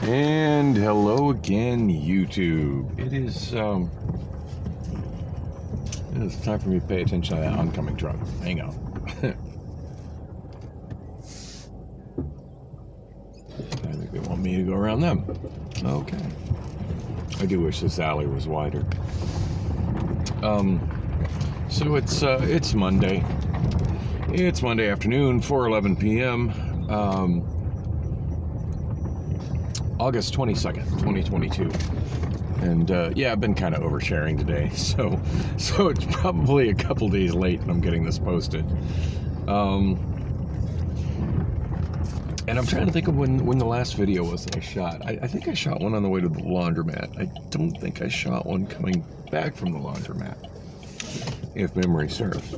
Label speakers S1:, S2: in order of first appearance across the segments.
S1: And hello again, YouTube. It's time for me to pay attention to that oncoming truck. Hang on. I think they want me to go around them. Okay. I do wish this alley was wider. So it's Monday. It's Monday afternoon, 4:11 p.m. August 22nd, 2022. And I've been kind of oversharing today, so it's probably a couple days late and I'm getting this posted. And I'm trying to think of when the last video was that I shot. I think I shot one on the way to the laundromat. I don't think I shot one coming back from the laundromat, if memory serves.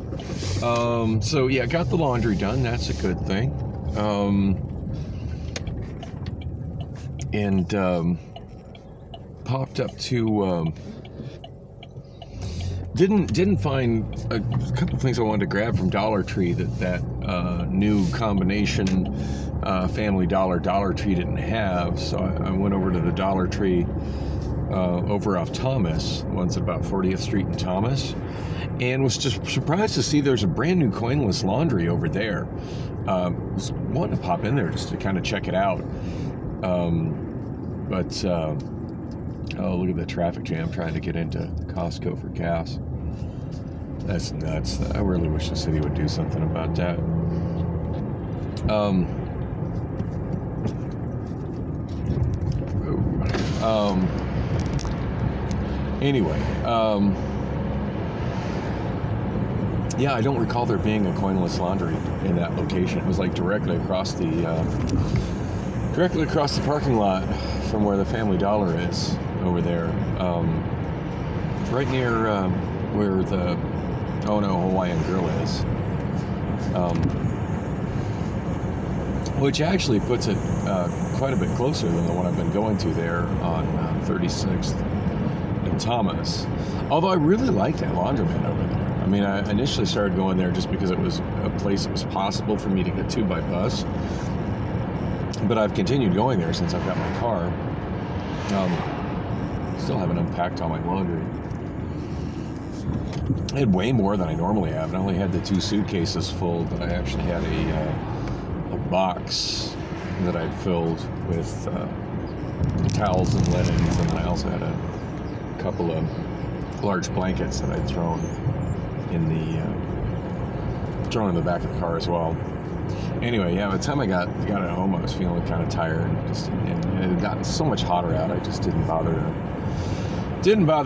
S1: Got the laundry done. That's a good thing. Popped up to didn't find a couple of things I wanted to grab from Dollar Tree that new combination Family Dollar Tree didn't have, so I went over to the Dollar Tree over off Thomas, one's at about 40th Street in Thomas, and was just surprised to see there's a brand new coinless laundry over there. Was wanting to pop in there just to kind of check it out. Oh, look at the traffic jam trying to get into Costco for gas. That's nuts. I really wish the city would do something about that. I don't recall there being a coinless laundry in that location. It was like directly across the parking lot from where the Family Dollar is over there, right near where the Hawaiian Grill is, which actually puts it quite a bit closer than the one I've been going to there on 36th and Thomas. Although I really like that laundromat over there. I mean, I initially started going there just because it was a place that was possible for me to get to by bus. But I've continued going there since I've got my car. Still haven't unpacked all my laundry. I had way more than I normally have. I only had the 2 suitcases full, but I actually had a box that I'd filled with towels and linens, and I also had a couple of large blankets that I'd thrown in the back of the car as well. Anyway, by the time I got at home, I was feeling kind of tired, and it had gotten so much hotter out. I just didn't bother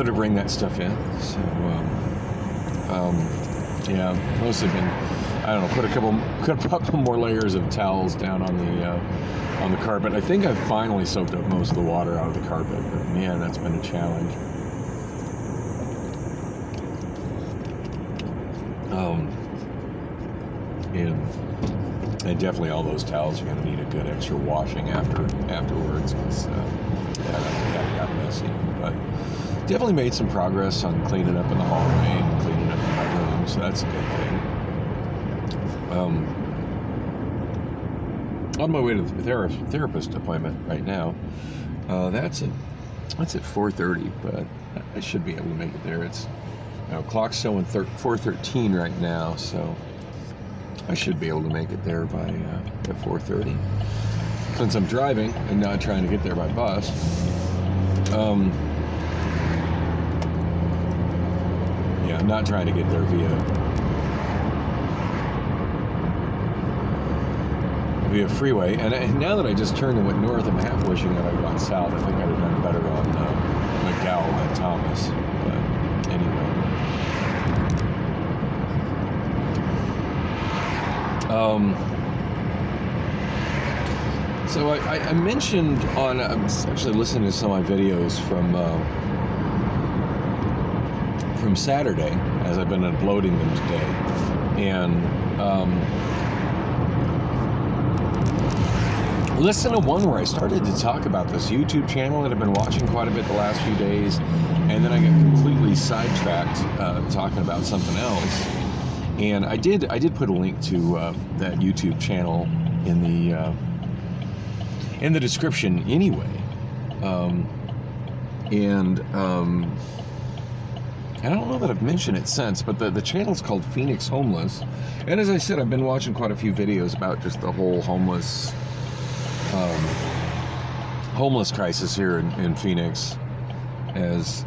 S1: to bring that stuff in. So, mostly been, I don't know, put a couple more layers of towels down on the carpet. I think I've finally soaked up most of the water out of the carpet, but man, that's been a challenge. And definitely all those towels are going to need a good extra washing afterwards, because that got messy. But definitely made some progress on cleaning up in the hallway and cleaning up in my room, so that's a good thing. On my way to the therapist appointment right now. That's at 4:30, but I should be able to make it there. It's clock's showing 4:13 right now, so I should be able to make it there by at 4:30. Since I'm driving and not trying to get there by bus, I'm not trying to get there via freeway. And now that I just turned and went north, I'm half wishing that I'd gone south. I think I'd have done better on McDowell than Thomas. But anyway. So I mentioned I was actually listening to some of my videos from Saturday, as I've been uploading them today, and listen to one where I started to talk about this YouTube channel that I've been watching quite a bit the last few days, and then I got completely sidetracked talking about something else. And I did put a link to that YouTube channel in the description anyway. I don't know that I've mentioned it since, but the channel's called Phoenix Homeless. And as I said, I've been watching quite a few videos about just the whole homeless crisis here in Phoenix, as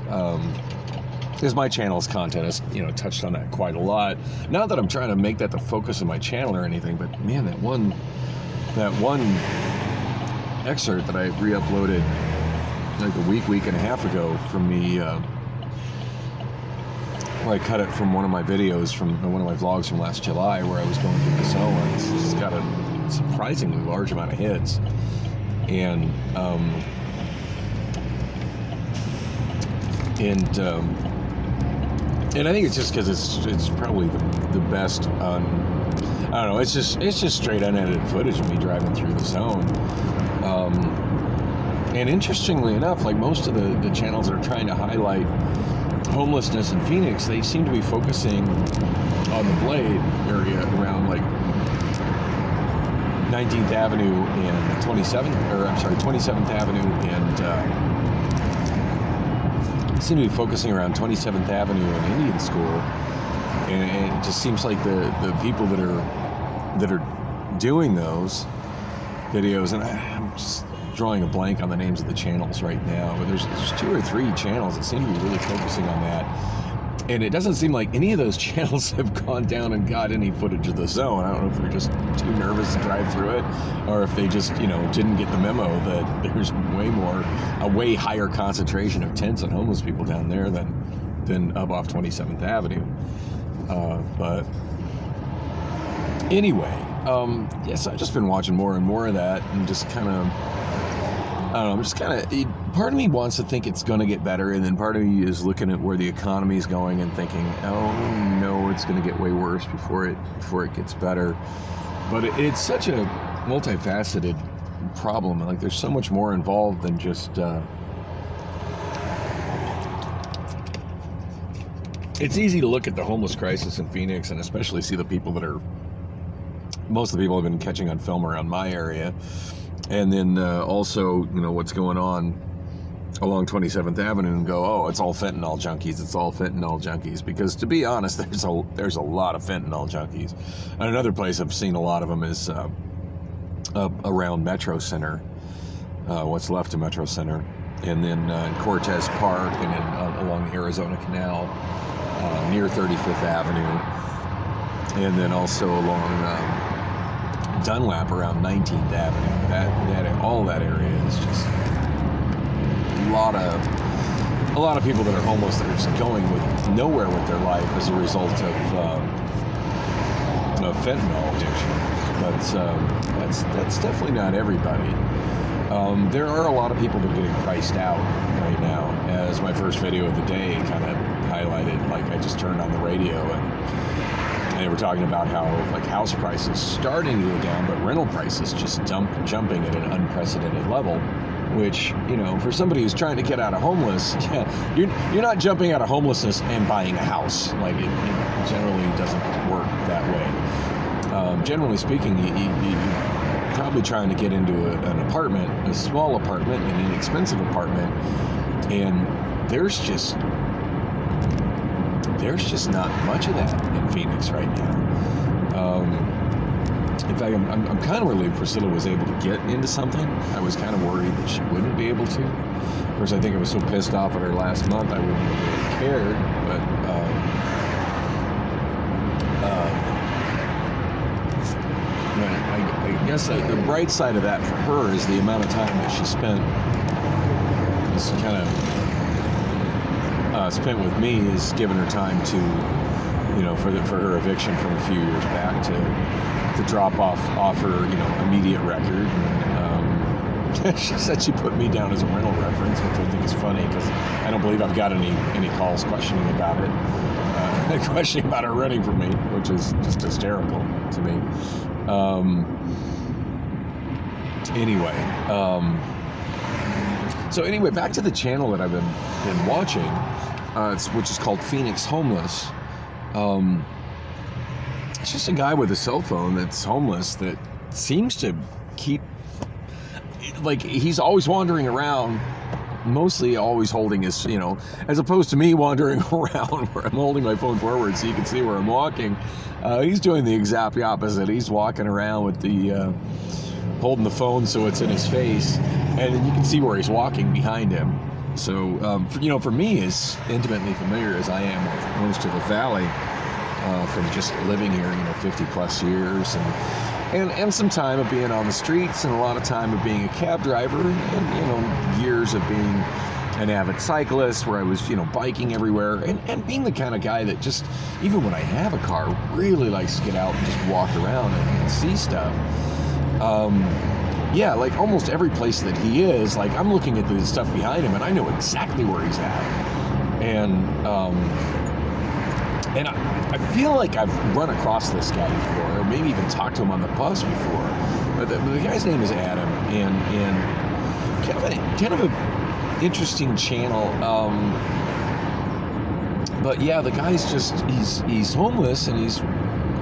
S1: my channel's content has, touched on that quite a lot. Not that I'm trying to make that the focus of my channel or anything, but man, that one excerpt that I re-uploaded like a week and a half ago from me, where I cut it from one of my videos from one of my vlogs from last July, where I was going through the zone. It's just got a surprisingly large amount of hits, and I think it's just because it's probably the best. I don't know. It's just straight unedited footage of me driving through the zone. And interestingly enough, like most of the channels that are trying to highlight homelessness in Phoenix, they seem to be focusing on the Blade area around like 19th Avenue and 27th Avenue, and seem to be focusing around 27th Avenue and Indian School, and it just seems like the people that are doing those videos, and I'm just drawing a blank on the names of the channels right now, but there's 2 or 3 channels that seem to be really focusing on that, and it doesn't seem like any of those channels have gone down and got any footage of the zone. I don't know if they're just too nervous to drive through it, or if they just didn't get the memo that there's a way higher concentration of tents and homeless people down there than up off 27th Avenue. But anyway, yes, I've just been watching more and more of that, and just kind of, I don't know, part of me wants to think it's going to get better, and then part of me is looking at where the economy is going and thinking, oh no, it's going to get way worse before it gets better. But it's such a multifaceted problem. Like, there's so much more involved than just it's easy to look at the homeless crisis in Phoenix, and especially see the people most of the people have been catching on film around my area, and then also what's going on along 27th Avenue, and go, oh, it's all fentanyl junkies. Because to be honest, there's a lot of fentanyl junkies. And another place I've seen a lot of them is around Metro Center, what's left of Metro Center, and then in Cortez Park, and then along the Arizona Canal, near 35th Avenue, and then also along Dunlap around 19th Avenue. All that area is just a lot of people that are homeless that are just going nowhere with their life as a result of fentanyl addiction. But that's definitely not everybody. There are a lot of people that are getting priced out right now, as my first video of the day kind of highlighted. Like, I just turned on the radio, and they were talking about how like house prices starting to go down, but rental prices just jumping at an unprecedented level. Which, for somebody who's trying to get out of homeless, you're not jumping out of homelessness and buying a house. Like, it generally doesn't work that way. Generally speaking, you're probably trying to get into an apartment, a small apartment, an inexpensive apartment, and there's just not much of that in Phoenix right now. In fact, I'm kind of relieved Priscilla was able to get into something. I was kind of worried that she wouldn't be able to. Of course, I think I was so pissed off at her last month, I wouldn't have really cared. But I guess the bright side of that for her is the amount of time that she spent with me is giving her time to, for her eviction from a few years back to drop off her, immediate record. She said she put me down as a rental reference, which I think is funny, because I don't believe I've got any calls questioning about it, questioning about her renting from me, which is just hysterical to me. Anyway, back to the channel that I've been watching, which is called Phoenix Homeless. It's just a guy with a cell phone that's homeless that seems to keep... like he's always wandering around, mostly always holding his, as opposed to me wandering around where I'm holding my phone forward so you can see where I'm walking. He's doing the exact opposite. He's walking around with the holding the phone so it's in his face, and then you can see where he's walking behind him. So for me, as intimately familiar as I am with most of the valley, from just living here 50 plus years, and some time of being on the streets, and a lot of time of being a cab driver, and years of being an avid cyclist where I was biking everywhere, and being the kind of guy that just, even when I have a car, really likes to get out and just walk around and see stuff. Yeah, like almost every place that he is, like I'm looking at the stuff behind him and I know exactly where he's at. And I feel like I've run across this guy before, or maybe even talked to him on the bus before. But the guy's name is Adam, and kind of an interesting channel. But yeah, the guy's just he's homeless, and he's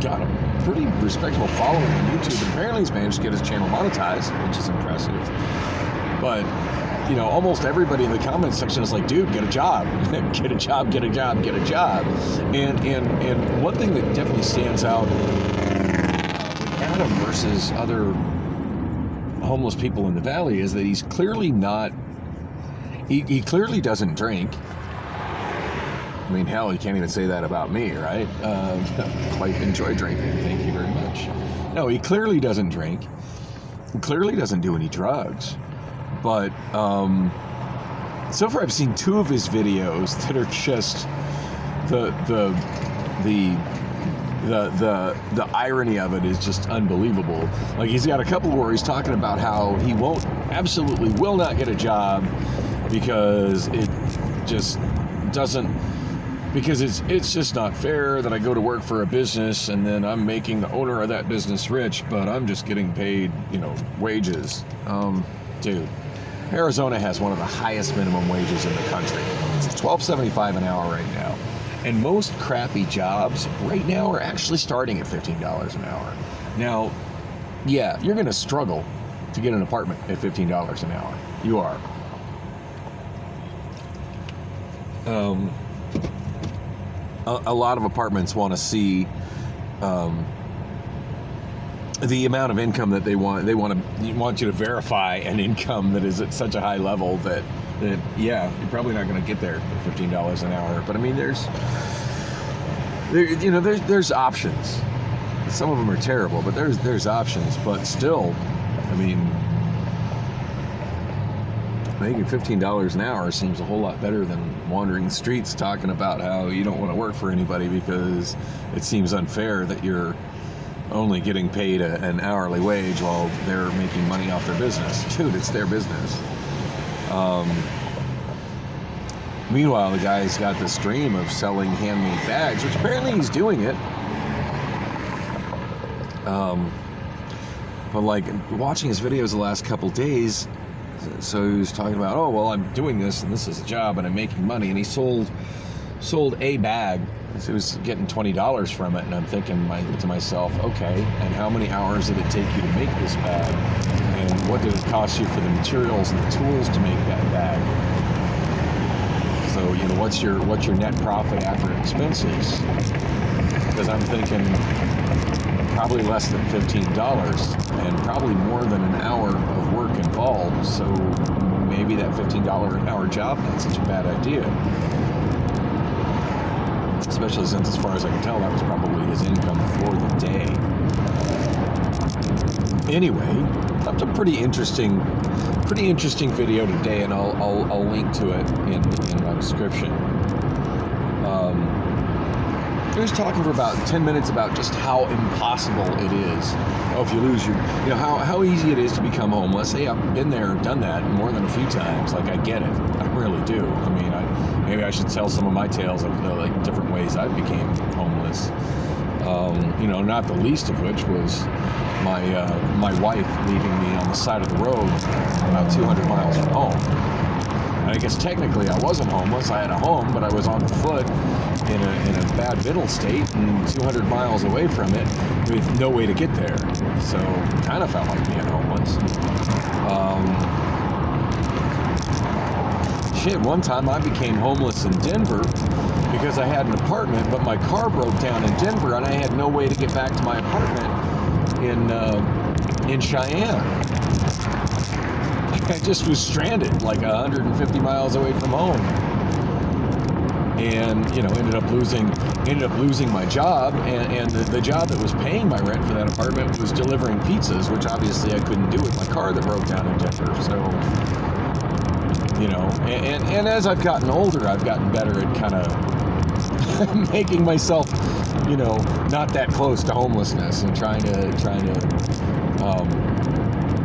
S1: got a pretty respectable following on YouTube. And apparently he's managed to get his channel monetized, which is impressive. But almost everybody in the comment section is like, dude, get a job, get a job, get a job, get a job. And one thing that definitely stands out with Adam versus other homeless people in the valley is that he's clearly not, he clearly doesn't drink. I mean, hell, you can't even say that about me, right? Quite enjoy drinking, thank you very much. No, he clearly doesn't drink. He clearly doesn't do any drugs. But so far I've seen 2 of his videos that are just the irony of it is just unbelievable. Like, he's got a couple where he's talking about how he absolutely will not get a job because it just doesn't, because it's just not fair that I go to work for a business and then I'm making the owner of that business rich, but I'm just getting paid, wages. Dude, Arizona has one of the highest minimum wages in the country. It's $12.75 an hour right now. And most crappy jobs right now are actually starting at $15 an hour. Now, yeah, you're going to struggle to get an apartment at $15 an hour. You are. A lot of apartments want to see the amount of income that they want. They want you to verify an income that is at such a high level that yeah, you're probably not going to get there at $15 an hour. But I mean, there's options. Some of them are terrible, but there's options. But still, I mean, making $15 an hour seems a whole lot better than wandering the streets talking about how you don't want to work for anybody because it seems unfair that you're only getting paid an hourly wage while they're making money off their business. Dude, it's their business. Meanwhile, the guy's got this dream of selling handmade bags, which apparently he's doing it. But like watching his videos the last couple days, so he was talking about, oh, well, I'm doing this and this is a job and I'm making money, and he sold a bag. So he was getting $20 from it, and I'm thinking to myself, okay, and how many hours did it take you to make this bag? And what did it cost you for the materials and the tools to make that bag? So, what's your net profit after expenses? Because I'm thinking probably less than $15 and probably more than an hour of work involved. So maybe that $15 an hour job not such a bad idea. Especially since, as far as I can tell, that was probably his income for the day. Anyway, that's a pretty interesting video today, and I'll link to it in my description. He was talking for about 10 minutes about just how impossible it is. Oh, if you lose how easy it is to become homeless. Hey, I've been there, done that more than a few times. Like, I get it. I really do. I mean, maybe I should tell some of my tales of the different ways I became homeless. Not the least of which was my wife leaving me on the side of the road about 200 miles from home. And I guess technically I wasn't homeless. I had a home, but I was on foot in a bad mental state and 200 miles away from it with no way to get there. So kind of felt like being homeless. Shit, one time I became homeless in Denver because I had an apartment, but my car broke down in Denver, and I had no way to get back to my apartment in Cheyenne. I just was stranded, like 150 miles away from home, and ended up losing my job, and the job that was paying my rent for that apartment was delivering pizzas, which obviously I couldn't do with my car that broke down in Denver. So. And as I've gotten older, I've gotten better at kind of making myself, not that close to homelessness, and trying to.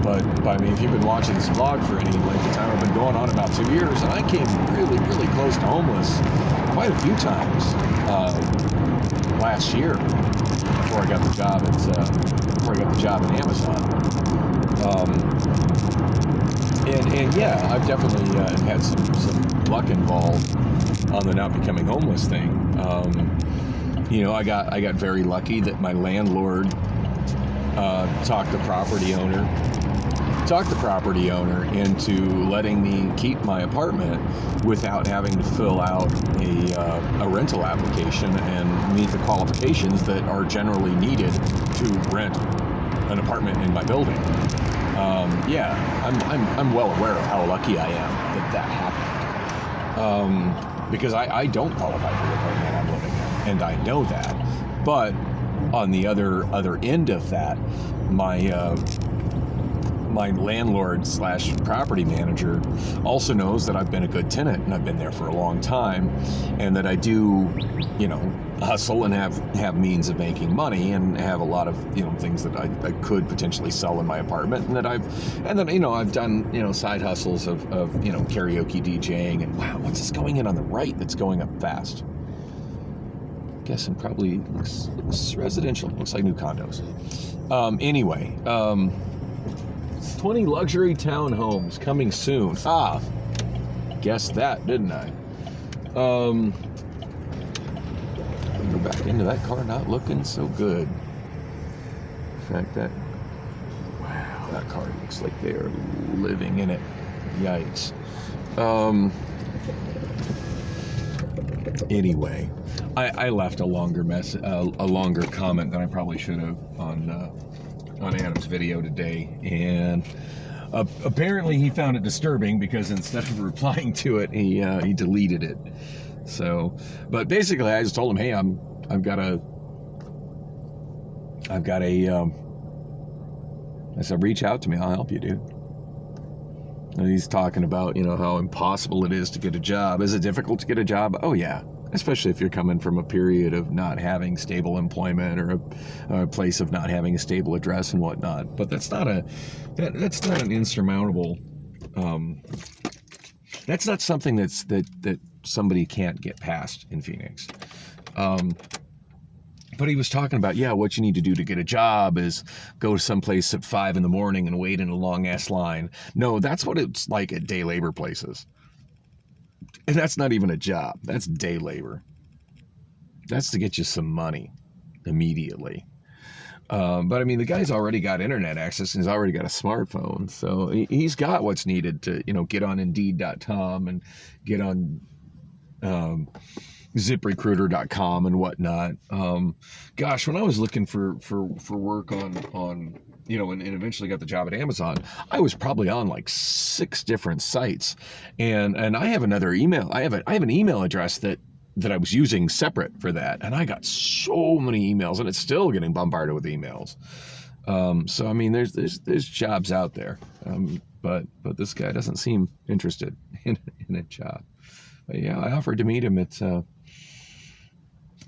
S1: But I mean, if you've been watching this vlog for any length of time, I've been going on about 2 years, and I came really, really close to homeless quite a few times last year before I got the job at Amazon. And yeah, I've definitely had some luck involved on the not becoming homeless thing. I got very lucky that my landlord talked the property owner into letting me keep my apartment without having to fill out a rental application and meet the qualifications that are generally needed to rent an apartment in my building. I'm well aware of how lucky I am that happened. Because I don't qualify for the apartment I'm living in, and I know that. But on the other end of that, my landlord / property manager also knows that I've been a good tenant and I've been there for a long time, and that I do, hustle and have means of making money and have a lot of things that I could potentially sell in my apartment, and then I've done side hustles of karaoke DJing, and wow, what's this going in on the right that's going up fast? Guessing probably looks residential. Looks like new condos. Anyway. 20 luxury townhomes coming soon. Guessed that, didn't I? Go back into that car, not looking so good. In fact, that car looks like they are living in it. Yikes. Anyway, I left a longer comment than I probably should have on Adam's video today, and apparently he found it disturbing because instead of replying to it, he deleted it. So, but basically, I just told him, hey, I've got a. I said, reach out to me, I'll help you, dude. And he's talking about how impossible it is to get a job. Is it difficult to get a job? Oh yeah. Especially if you're coming from a period of not having stable employment, or a place of not having a stable address and whatnot. But that's not an insurmountable. That's not something that somebody can't get past in Phoenix. But he was talking about, what you need to do to get a job is go someplace at 5 a.m. and wait in a long ass line. No, that's what it's like at day labor places. And that's not even a job. That's day labor. That's to get you some money immediately. But I mean, the guy's already got internet access and he's already got a smartphone. So he's got what's needed to, get on Indeed.com and get on ZipRecruiter.com and whatnot. Gosh, when I was looking for work on and eventually got the job at Amazon, I was probably on like 6 different sites, and I have another email. I have an email address that I was using separate for that, and I got so many emails, and it's still getting bombarded with emails. So I mean, there's jobs out there, but this guy doesn't seem interested in a job. But yeah, I offered to meet him at.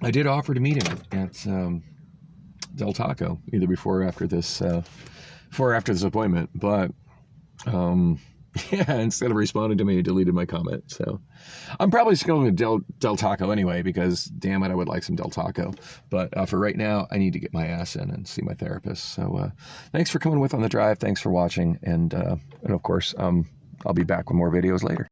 S1: I did offer to meet him at Del Taco, either before or after this appointment, but instead of responding to me, he deleted my comment. So I'm probably just going to Del Taco anyway, because damn it, I would like some Del Taco. But for right now, I need to get my ass in and see my therapist. So thanks for coming with on the drive. Thanks for watching, and of course, I'll be back with more videos later.